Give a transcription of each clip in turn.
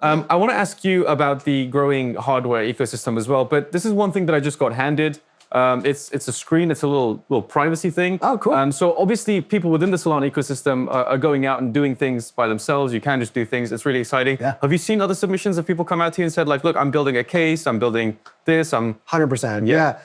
I want to ask you about the growing hardware ecosystem as well, but this is one thing that I just got handed. It's a screen. It's a little privacy thing. Oh, cool. So obviously, people within the Solana ecosystem are going out and doing things by themselves. You can just do things. It's really exciting. Yeah. Have you seen other submissions of people come out to you and said, like, look, I'm building a case. I'm building this. 100%. Yeah.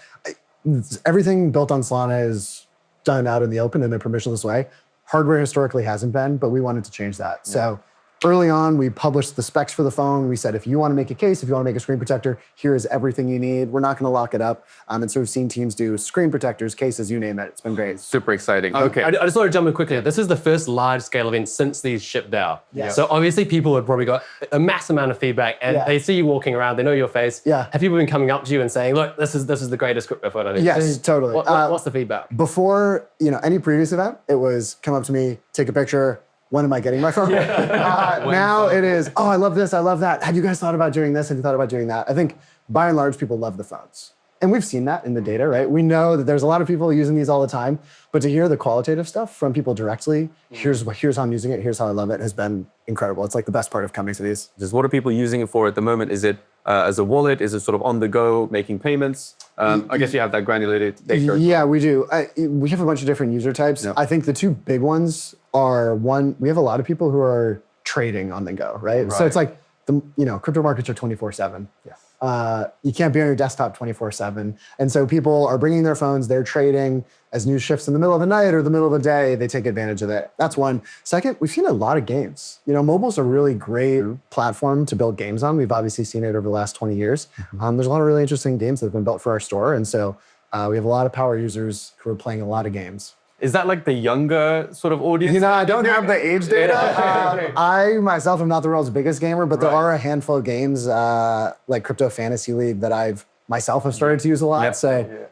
Everything built on Solana is done out in the open in a permissionless way. Hardware historically hasn't been, but we wanted to change that. Yeah. So early on, we published the specs for the phone. We said, if you want to make a case, if you want to make a screen protector, here is everything you need. We're not going to lock it up. And so we've seen teams do screen protectors, cases, you name it. It's been great. Super exciting. Okay. I just want to jump in quickly. This is the first large-scale event since these shipped out. Yeah. So obviously people have probably got a mass amount of feedback, and they see you walking around, they know your face. Yeah. Have people been coming up to you and saying, look, this is the greatest crypto phone I need? Yes, totally. What's the feedback? Before any previous event, it was come up to me, take a picture. When am I getting my phone? Now it is, oh, I love this, I love that. Have you guys thought about doing this? Have you thought about doing that? I think by and large, people love the phones. And we've seen that in the data, right? We know that there's a lot of people using these all the time, but to hear the qualitative stuff from people directly, here's how I'm using it, here's how I love it, has been incredible. It's like the best part of coming to these. Just what are people using it for at the moment? Is it as a wallet? Is it sort of on the go, making payments? I guess you have that granular data. Yeah, we do. We have a bunch of different user types. Yeah. I think the two big ones are, one, we have a lot of people who are trading on the go, right? So it's like, crypto markets are 24/7. Yeah. You can't be on your desktop 24/7. And so people are bringing their phones, they're trading. As news shifts in the middle of the night or the middle of the day, they take advantage of that. That's one. Second, we've seen a lot of games. Mobile's a really great platform to build games on. We've obviously seen it over the last 20 years. There's a lot of really interesting games that have been built for our store. And so we have a lot of power users who are playing a lot of games. Is that like the younger sort of audience? I don't have the age data. I myself am not the world's biggest gamer, but there are a handful of games like Crypto Fantasy League that I've myself have started to use a lot. Yep.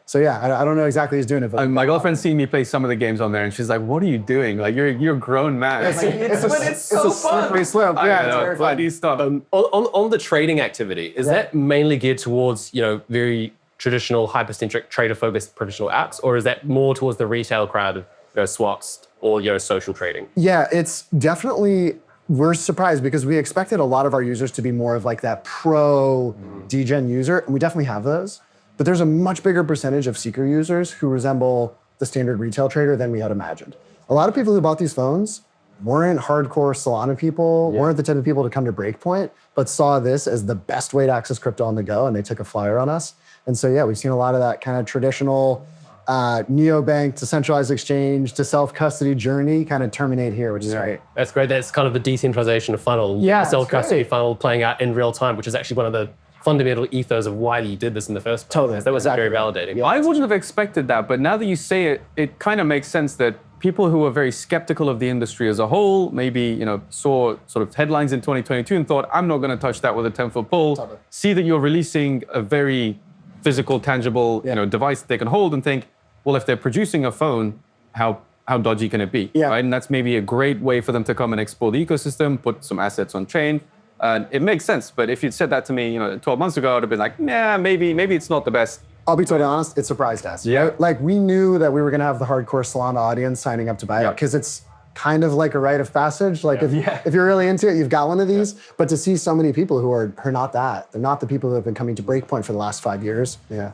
So yeah, I don't know exactly who's doing it. But my girlfriend's seen me play some of the games on there, and she's like, "What are you doing? Like, you're a grown man." It's a slippery slope. Yeah, it's very fun. Stuff. On the trading activity, is that mainly geared towards very traditional hypercentric trader-focused professional apps, or is that more towards the retail crowd, swaps or social trading? Yeah, it's definitely. We're surprised because we expected a lot of our users to be more of like that pro degen user, and we definitely have those. But there's a much bigger percentage of seeker users who resemble the standard retail trader than we had imagined. A lot of people who bought these phones weren't hardcore Solana people, weren't the type of people to come to Breakpoint, but saw this as the best way to access crypto on the go, and they took a flyer on us. And so yeah, we've seen a lot of that kind of traditional neobank to centralized exchange to self-custody journey kind of terminate here, which is great. That's great. That's kind of the decentralization of funnel, self-custody funnel playing out in real time, which is actually one of the fundamental ethos of why you did this in the first place. Totally. That was very validating. Yeah. I wouldn't have expected that, but now that you say it, it kind of makes sense that people who are very skeptical of the industry as a whole, maybe saw sort of headlines in 2022 and thought, I'm not going to touch that with a 10-foot pole, see that you're releasing a very physical, tangible device that they can hold and think, well, if they're producing a phone, how dodgy can it be? Yeah. Right? And that's maybe a great way for them to come and explore the ecosystem, put some assets on chain. It makes sense. But if you'd said that to me 12 months ago, I'd have been like, nah, maybe it's not the best. I'll be totally honest, it surprised us. Yeah. Right? Like we knew that we were going to have the hardcore Solana audience signing up to buy it because it's kind of like a rite of passage. Like if you're really into it, you've got one of these. But to see so many people who are not that, they're not the people who have been coming to Breakpoint for the last 5 years. Yeah.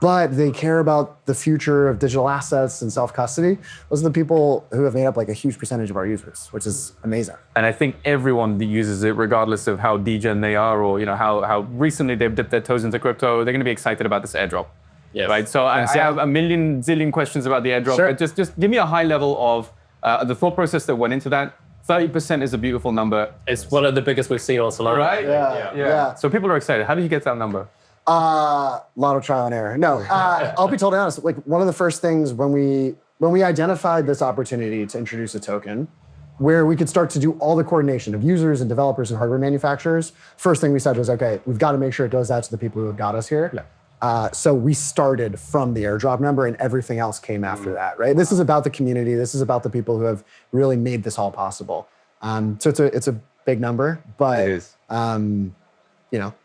But they care about the future of digital assets and self-custody. Those are the people who have made up like a huge percentage of our users, which is amazing. And I think everyone that uses it, regardless of how degen they are or how recently they've dipped their toes into crypto, they're going to be excited about this airdrop. Yes. Right? So I have a zillion questions about the airdrop. Sure. But just give me a high level of the thought process that went into that. 30% is a beautiful number. It's one of the biggest we've seen on Solana. Right? Yeah. So people are excited. How did you get that number? Lot of trial and error. No, I'll be totally honest. Like one of the first things when we identified this opportunity to introduce a token where we could start to do all the coordination of users and developers and hardware manufacturers, first thing we said was, okay, we've got to make sure it goes out to the people who have got us here. Yeah. So we started from the airdrop number and everything else came after that, right? This is about the community. This is about the people who have really made this all possible. So it's a big number, but it is.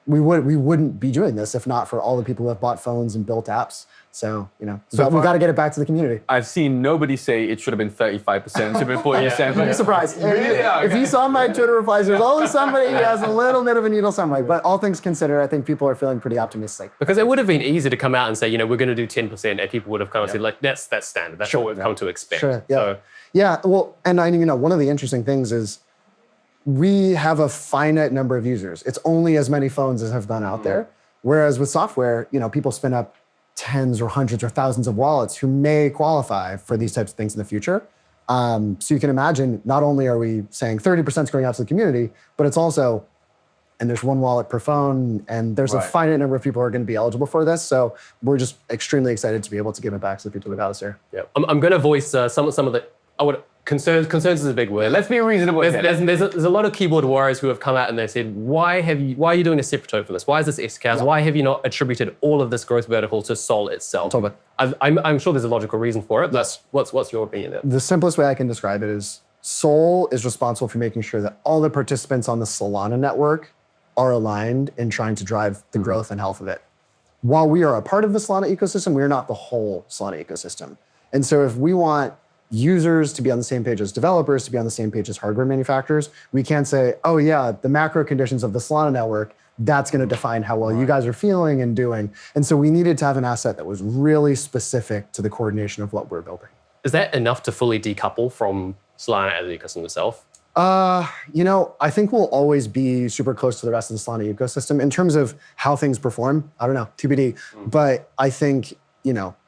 we wouldn't be doing this if not for all the people who have bought phones and built apps. So, we've got to get it back to the community. I've seen nobody say it should have been 35%, should have been 40%. You'd be surprised. If you saw my Twitter replies, there's always somebody who has a little bit of a needle somewhere. But all things considered, I think people are feeling pretty optimistic. Because it would have been easy to come out and say, we're going to do 10%, and people would have kind of said, like, that's standard. That's what we've come to expect. Sure. Yeah. Well, and one of the interesting things is we have a finite number of users. It's only as many phones as have gone out there. Whereas with software, people spin up tens or hundreds or thousands of wallets who may qualify for these types of things in the future. So you can imagine, not only are we saying 30% is going out to the community, but it's also, and there's one wallet per phone, and there's a finite number of people who are going to be eligible for this. So we're just extremely excited to be able to give it back to the people who got us here. Yeah, I'm going to voice some of the concerns. Concerns is a big word. Let's be reasonable. There's a lot of keyboard warriors who have come out and they said, why are you doing a separate token for this? Why is this SKRs? Why have you not attributed all of this growth vertical to Sol itself? Totally. I'm sure there's a logical reason for it. But what's your opinion there? The simplest way I can describe it is Sol is responsible for making sure that all the participants on the Solana network are aligned in trying to drive the growth and health of it. While we are a part of the Solana ecosystem, we are not the whole Solana ecosystem. And so if we want users to be on the same page as developers, to be on the same page as hardware manufacturers, we can't say, oh yeah, the macro conditions of the Solana network, that's going to define how well you guys are feeling and doing. And so we needed to have an asset that was really specific to the coordination of what we're building. Is that enough to fully decouple from Solana as an ecosystem itself? I think we'll always be super close to the rest of the Solana ecosystem in terms of how things perform. I don't know, TBD. But I think,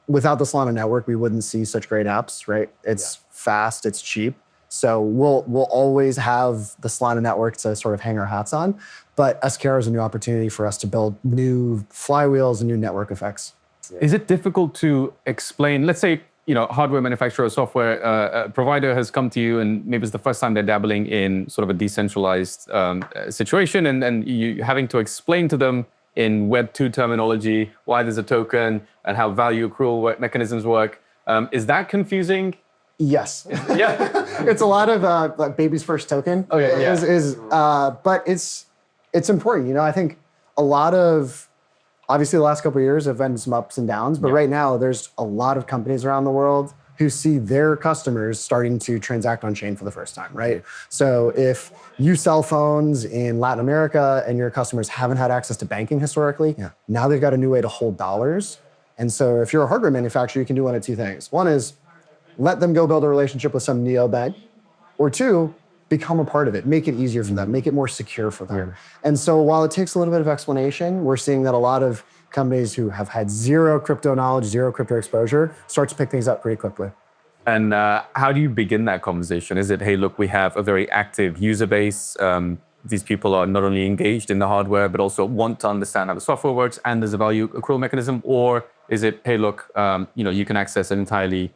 without the Solana network, we wouldn't see such great apps, right? It's fast, it's cheap. So we'll always have the Solana network to sort of hang our hats on. But SKR is a new opportunity for us to build new flywheels and new network effects. Is it difficult to explain, let's say, hardware manufacturer or software provider has come to you and maybe it's the first time they're dabbling in sort of a decentralized situation and you having to explain to them in Web 2 terminology why there's a token and how value accrual mechanisms work. Is that confusing? Yes. Yeah. It's a lot of like baby's first token. Okay, yeah. But it's important. I think a lot of, obviously the last couple of years have been some ups and downs, but right now there's a lot of companies around the world who see their customers starting to transact on chain for the first time, right? So if you sell phones in Latin America and your customers haven't had access to banking historically, now they've got a new way to hold dollars. And so if you're a hardware manufacturer, you can do one of two things. One is let them go build a relationship with some neobank, or two, become a part of it, make it easier for them, make it more secure for them. And so while it takes a little bit of explanation, we're seeing that a lot of companies who have had zero crypto knowledge, zero crypto exposure, start to pick things up pretty quickly. And how do you begin that conversation? Is it, hey, look, we have a very active user base. These people are not only engaged in the hardware, but also want to understand how the software works and there's a value accrual mechanism? Or is it, hey, look, you can access an entirely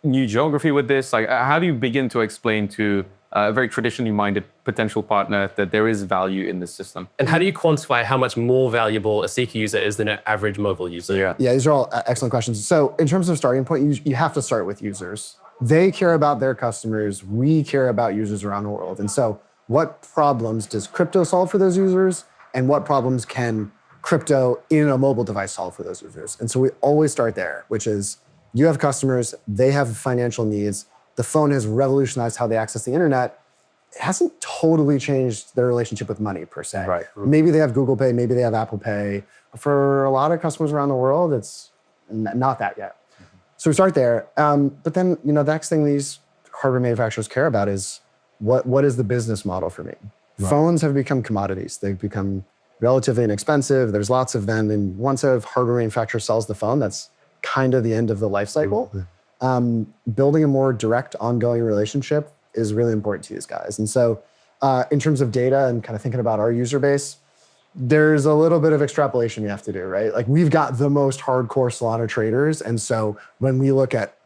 new geography with this? Like, how do you begin to explain to a very traditionally minded potential partner that there is value in this system? And how do you quantify how much more valuable a CQ user is than an average mobile user? Yeah, these are all excellent questions. So in terms of starting point, you have to start with users. They care about their customers. We care about users around the world. And so what problems does crypto solve for those users? And what problems can crypto in a mobile device solve for those users? And so we always start there, which is you have customers, they have financial needs. The phone has revolutionized how they access the internet. It hasn't totally changed their relationship with money per se. Right. Maybe they have Google Pay, maybe they have Apple Pay. For a lot of customers around the world, it's not that yet. So we start there. But then, the next thing these hardware manufacturers care about is what is the business model for me? Right. Phones have become commodities. They've become relatively inexpensive. There's lots of them. And once a hardware manufacturer sells the phone, that's kind of the end of the life cycle. Building a more direct, ongoing relationship is really important to these guys. And so in terms of data and kind of thinking about our user base, there's a little bit of extrapolation we have to do, right? Like we've got the most hardcore Solana traders. And so when we look at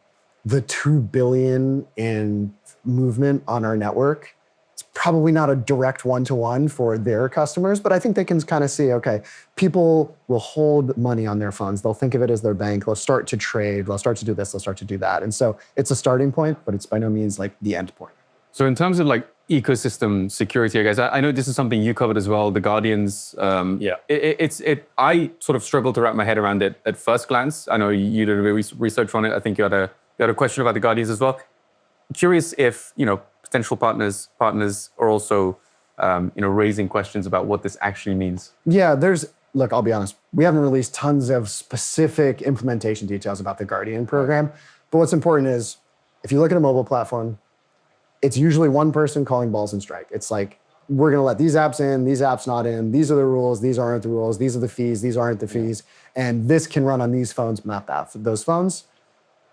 the 2 billion in movement on our network, it's probably not a direct one-to-one for their customers, but I think they can kind of see, okay, people will hold money on their phones. They'll think of it as their bank. They'll start to trade. They'll start to do this. They'll start to do that. And so it's a starting point, but it's by no means like the end point. So in terms of like ecosystem security, I guess. I know this is something you covered as well, the Guardians. I sort of struggled to wrap my head around it at first glance. I know you did a bit of research on it. I think you had a question about the Guardians as well. Curious if, potential partners are also, raising questions about what this actually means. Yeah, look, I'll be honest. We haven't released tons of specific implementation details about the Guardian program. But what's important is, if you look at a mobile platform, it's usually one person calling balls and strike. It's like, we're going to let these apps in, these apps not in, these are the rules, these aren't the rules, these are the fees, these aren't the fees, and this can run on these phones, not those phones.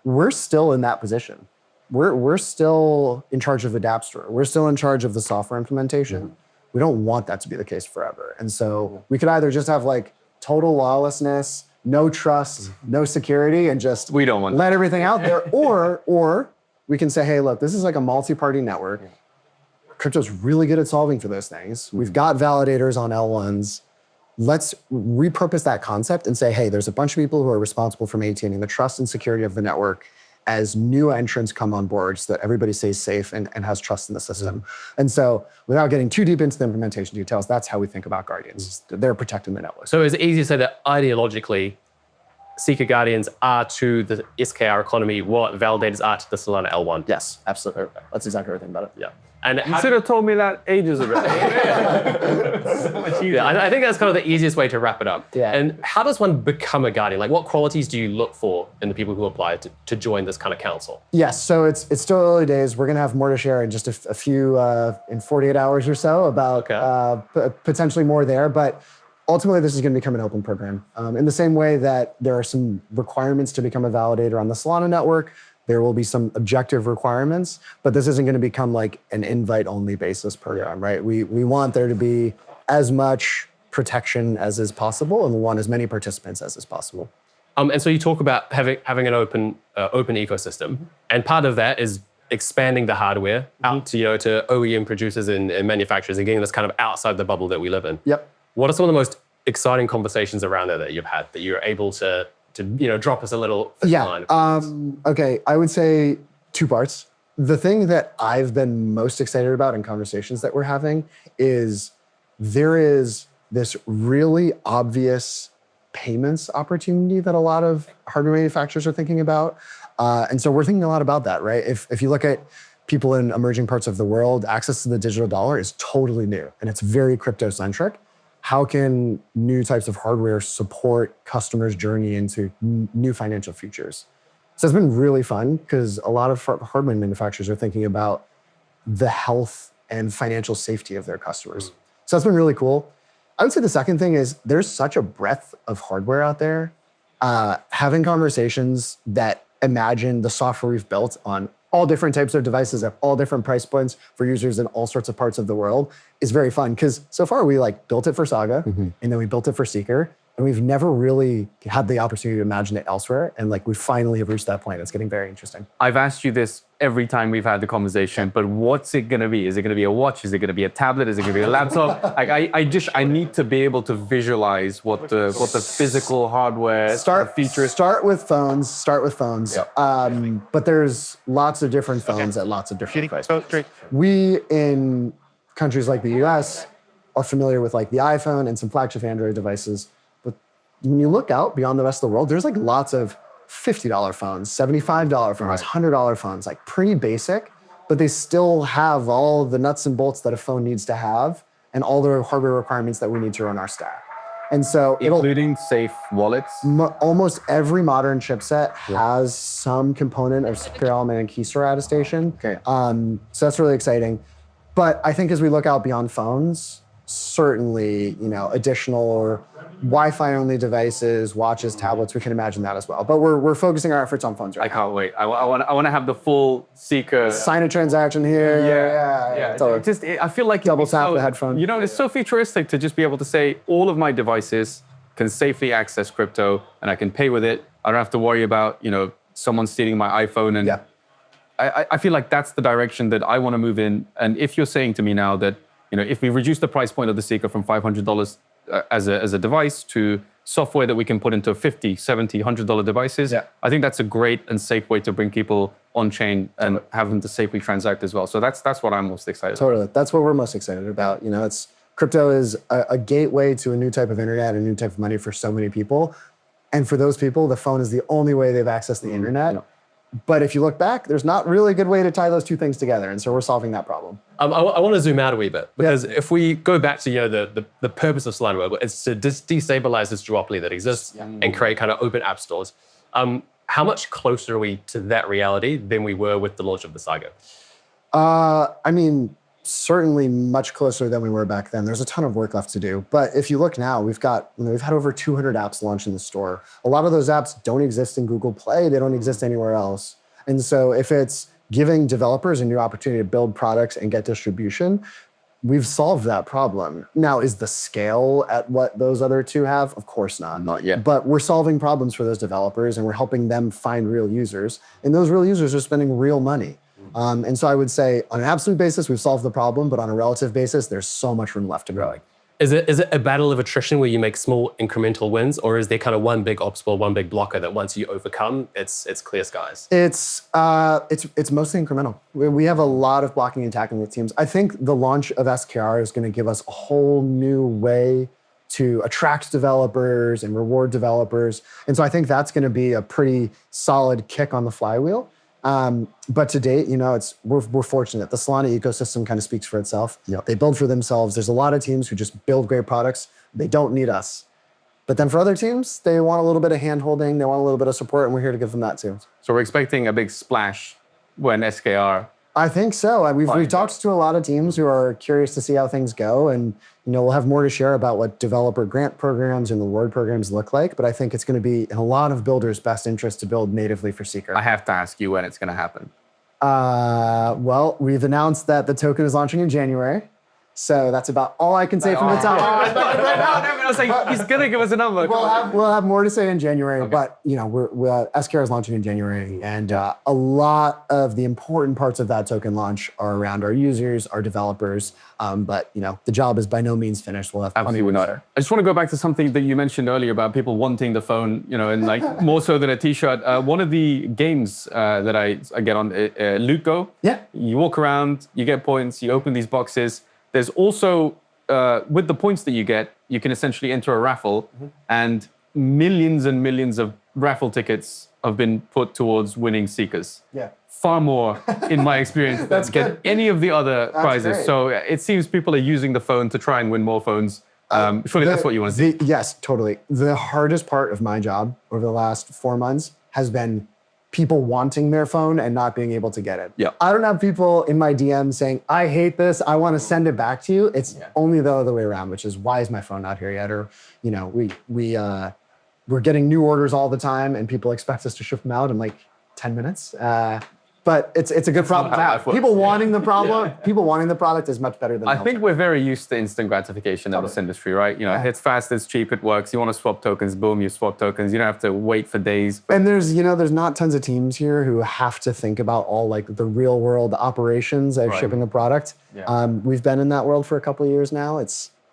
We're still in that position. We're still in charge of the dApp store. We're still in charge of the software implementation. We don't want that to be the case forever. And so we could either just have like total lawlessness, no trust, no security, and just we don't want let everything out there, or we can say, hey, look, this is like a multi-party network. Crypto's really good at solving for those things. We've got validators on L1s. Let's repurpose that concept and say, hey, there's a bunch of people who are responsible for maintaining the trust and security of the network as new entrants come on board so that everybody stays safe and has trust in the system. And so without getting too deep into the implementation details, that's how we think about Guardians. They're protecting the network. So is it easy to say that ideologically, Seeker Guardians are to the SKR economy what validators are to the Solana L1? Yes, absolutely. That's exactly everything about it. Yeah. And you should have told me that ages ago. Yeah, I think that's kind of the easiest way to wrap it up. Yeah. And how does one become a Guardian? Like, what qualities do you look for in the people who apply to join this kind of council? Yes, so it's still early days. We're going to have more to share in just a few, in 48 hours or so about potentially more there. But ultimately, this is going to become an open program. In the same way that there are some requirements to become a validator on the Solana network, there will be some objective requirements, but this isn't going to become like an invite-only basis program, right? We want there to be as much protection as is possible, and we want as many participants as is possible. And so you talk about having an open ecosystem, and part of that is expanding the hardware out to to OEM producers and manufacturers and getting this kind of outside the bubble that we live in. Yep. What are some of the most exciting conversations around there that you've had that you're able to drop us a little line? Okay, I would say two parts. The thing that I've been most excited about in conversations that we're having is there is this really obvious payments opportunity that a lot of hardware manufacturers are thinking about. And so we're thinking a lot about that, right? If you look at people in emerging parts of the world, access to the digital dollar is totally new and it's very crypto-centric. How can new types of hardware support customers' journey into new financial futures? So it's been really fun because a lot of hardware manufacturers are thinking about the health and financial safety of their customers. So that's been really cool. I would say the second thing is there's such a breadth of hardware out there. Having conversations that imagine the software we've built on all different types of devices at all different price points for users in all sorts of parts of the world is very fun. Because so far we built it for Saga and then we built it for Seeker. And we've never really had the opportunity to imagine it elsewhere. And we finally have reached that point. It's getting very interesting. I've asked you this every time we've had the conversation, but what's it going to be? Is it going to be a watch? Is it going to be a tablet? Is it going to be a laptop? I need to be able to visualize what the physical hardware features. Start with phones. Yep. But there's lots of different phones at lots of different prices. We in countries like the US are familiar with the iPhone and some flagship Android devices. When you look out beyond the rest of the world, there's lots of $50 phones, $75 phones, $100 phones, pretty basic, but they still have all the nuts and bolts that a phone needs to have and all the hardware requirements that we need to run our stack. And so including safe wallets? Almost every modern chipset has some component of secure element and key store attestation. Okay. So that's really exciting. But I think as we look out beyond phones, certainly, additional Wi-Fi only devices, watches, tablets, we can imagine that as well. But we're focusing our efforts on phones right now. I can't wait. I want to have the full Seeker. Sign a transaction here. Yeah. Totally. I feel like double tap the headphone. It's so futuristic to just be able to say all of my devices can safely access crypto and I can pay with it. I don't have to worry about, someone stealing my iPhone. And I feel like that's the direction that I want to move in. And if you're saying to me now that, if we reduce the price point of the Seeker from $500 as a device to software that we can put into $50, $70, $100 devices. Yeah. I think that's a great and safe way to bring people on chain and have them to safely transact as well. So that's what I'm most excited about. Totally. That's what we're most excited about. It's crypto is a gateway to a new type of internet, a new type of money for so many people. And for those people, the phone is the only way they've accessed the internet. Yeah. But if you look back, there's not really a good way to tie those two things together. And so we're solving that problem. I want to zoom out a wee bit because if we go back to the purpose of Solana Mobile, it's to destabilize this duopoly that exists and create kind of open app stores. How much closer are we to that reality than we were with the launch of the Saga? I mean, certainly much closer than we were back then. There's a ton of work left to do. But if you look now, we've had over 200 apps launched in the store. A lot of those apps don't exist in Google Play. They don't exist anywhere else. And so if it's giving developers a new opportunity to build products and get distribution, we've solved that problem. Now, is the scale at what those other two have? Of course not. Not yet. But we're solving problems for those developers and we're helping them find real users. And those real users are spending real money. And so I would say on an absolute basis, we've solved the problem, but on a relative basis, there's so much room left to grow. Is it a battle of attrition where you make small incremental wins, or is there kind of one big obstacle, one big blocker that once you overcome, it's clear skies? It's mostly incremental. We have a lot of blocking and tackling with teams. I think the launch of SKR is going to give us a whole new way to attract developers and reward developers. And so I think that's going to be a pretty solid kick on the flywheel. But to date, we're fortunate. The Solana ecosystem kind of speaks for itself. Yep. They build for themselves. There's a lot of teams who just build great products. They don't need us. But then for other teams, they want a little bit of hand-holding. They want a little bit of support, and we're here to give them that too. So we're expecting a big splash when SKR. I think so. We've talked to a lot of teams who are curious to see how things go, and we'll have more to share about what developer grant programs and reward programs look like. But I think it's going to be in a lot of builders' best interest to build natively for Seeker. I have to ask you when it's going to happen. Well, we've announced that the token is launching in January. So that's about all I can say from the top. I was like, he's going to give us a number. We'll have more to say in January, but SKR is launching in January, and a lot of the important parts of that token launch are around our users, our developers. But the job is by no means finished. We'll have plenty Absolutely not. share. I just want to go back to something that you mentioned earlier about people wanting the phone, and like more so than a T-shirt. One of the games that I get on, Loot Go. Yeah. You walk around, you get points, you open these boxes. There's also, with the points that you get, you can essentially enter a raffle, and millions and millions of raffle tickets have been put towards winning Seekers. Yeah. Far more, in my experience, than get any of the other prizes. great. So it seems people are using the phone to try and win more phones. Surely that's what you want to see. Yes, totally. The hardest part of my job over the last 4 months has been people wanting their phone and not being able to get it. Yeah. I don't have people in my DM saying, I hate this, I want to send it back to you. It's only the other way around, which is, why is my phone not here yet? Or, we're getting new orders all the time and people expect us to ship them out in like 10 minutes. But it's a good problem to have. People wanting the problem, people wanting the product is much better than I think we're very used to instant gratification in this industry, right? It's fast, it's cheap, it works. You want to swap tokens, boom, you swap tokens. You don't have to wait for days. And there's not tons of teams here who have to think about all like the real world operations of shipping a product. Yeah. We've been in that world for a couple of years now.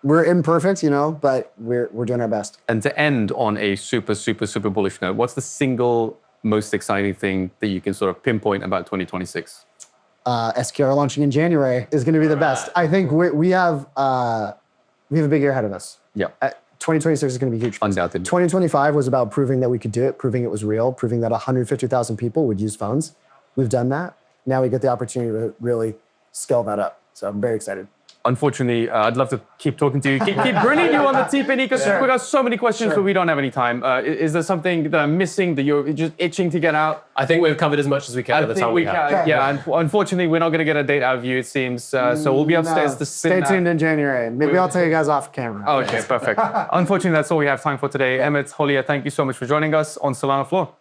We're imperfect, but we're doing our best. And to end on a super, super, super bullish note, what's the single most exciting thing that you can sort of pinpoint about 2026? SKR launching in January is going to be the best. I think we have a big year ahead of us. Yeah. 2026 is going to be huge. Undoubtedly. 2025 was about proving that we could do it, proving it was real, proving that 150,000 people would use phones. We've done that. Now we get the opportunity to really scale that up. So I'm very excited. Unfortunately, I'd love to keep talking to you, keep bringing you on the T-Pin ecosystem. We've got so many questions, but we don't have any time. Is there something that I'm missing that you're just itching to get out? I think we've covered as much as we can at the time we have. Yeah, unfortunately, we're not going to get a date out of you, it seems. So we'll be upstairs to Stay tuned in January. Maybe I'll tell you guys off camera. Okay, perfect. Unfortunately, that's all we have time for today. Emmett, Holia, thank you so much for joining us on Solana Floor.